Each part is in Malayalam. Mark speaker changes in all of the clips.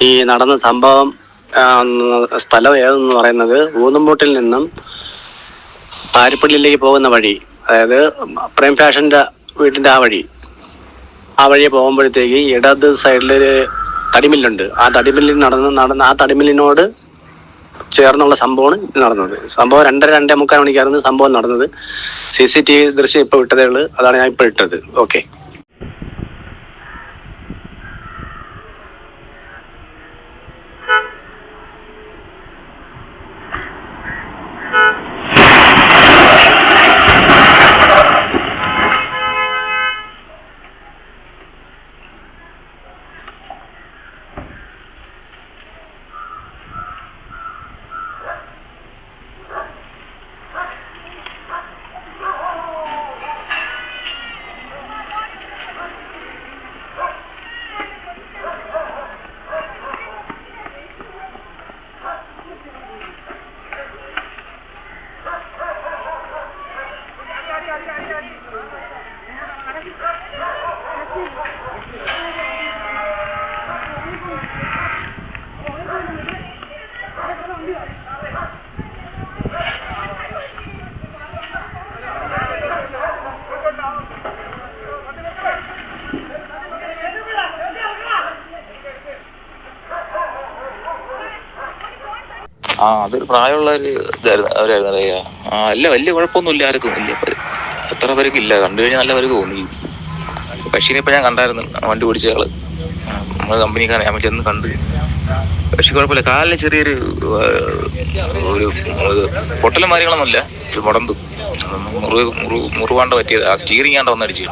Speaker 1: ഈ നടന്ന സംഭവം സ്ഥലം ഏതെന്ന് പറയുന്നത് ഊന്നുംമൂട്ടിൽ നിന്നും പാരിപ്പള്ളിയിലേക്ക് പോകുന്ന വഴി, അതായത് പ്രേം ഫാഷന്റെ വീട്ടിന്റെ ആ വഴിയെ പോകുമ്പോഴത്തേക്ക് ഇടത് സൈഡിലൊരു തടിമില്ലുണ്ട്. ആ തടിമില്ലിൽ നടന്ന ആ തടിമില്ലിനോട് ചേർന്നുള്ള സംഭവമാണ് നടന്നത്. സംഭവം 2:30 മണിക്കായിരുന്നു സംഭവം നടന്നത്. CCTV ദൃശ്യം ഇപ്പൊ വിട്ടതേ ഉള്ളൂ. അതാണ് ഞാൻ ഇപ്പൊ ഇട്ടത്. ഓക്കെ.
Speaker 2: അതൊരു പ്രായമുള്ള ഒരു അവരായിരുന്നു അറിയാ. അല്ല, വലിയ കുഴപ്പമൊന്നുമില്ല ആർക്കും. അത്ര പേർക്കില്ല. കണ്ടു കഴിഞ്ഞാൽ നല്ല പേർക്ക് തോന്നി. ബഷീനെ ഇപ്പൊ ഞാൻ കണ്ടായിരുന്നു, വണ്ടി ഓടിച്ച ആള്. നമ്മള് കമ്പനിക്കാരെ ഞാൻ ചെന്ന് കണ്ട്. പക്ഷെ കുഴപ്പമില്ല. കാലിന് ചെറിയൊരു ഒരു പൊട്ടലും കാര്യങ്ങളൊന്നുമില്ല. മുടന്തു മുറിവാണ്ട പറ്റിയത്. ആ സ്റ്റീറിംഗ് ആണ്ട് വന്നടിച്ചു.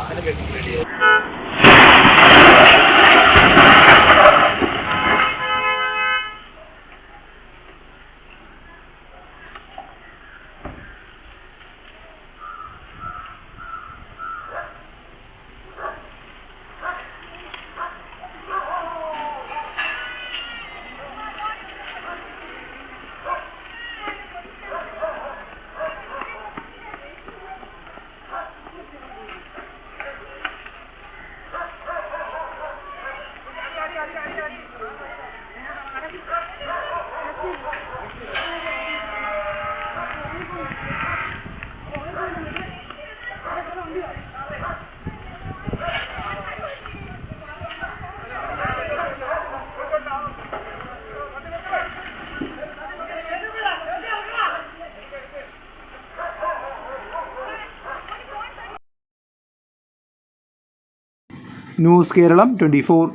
Speaker 3: ന്യൂസ് കേരളം 24.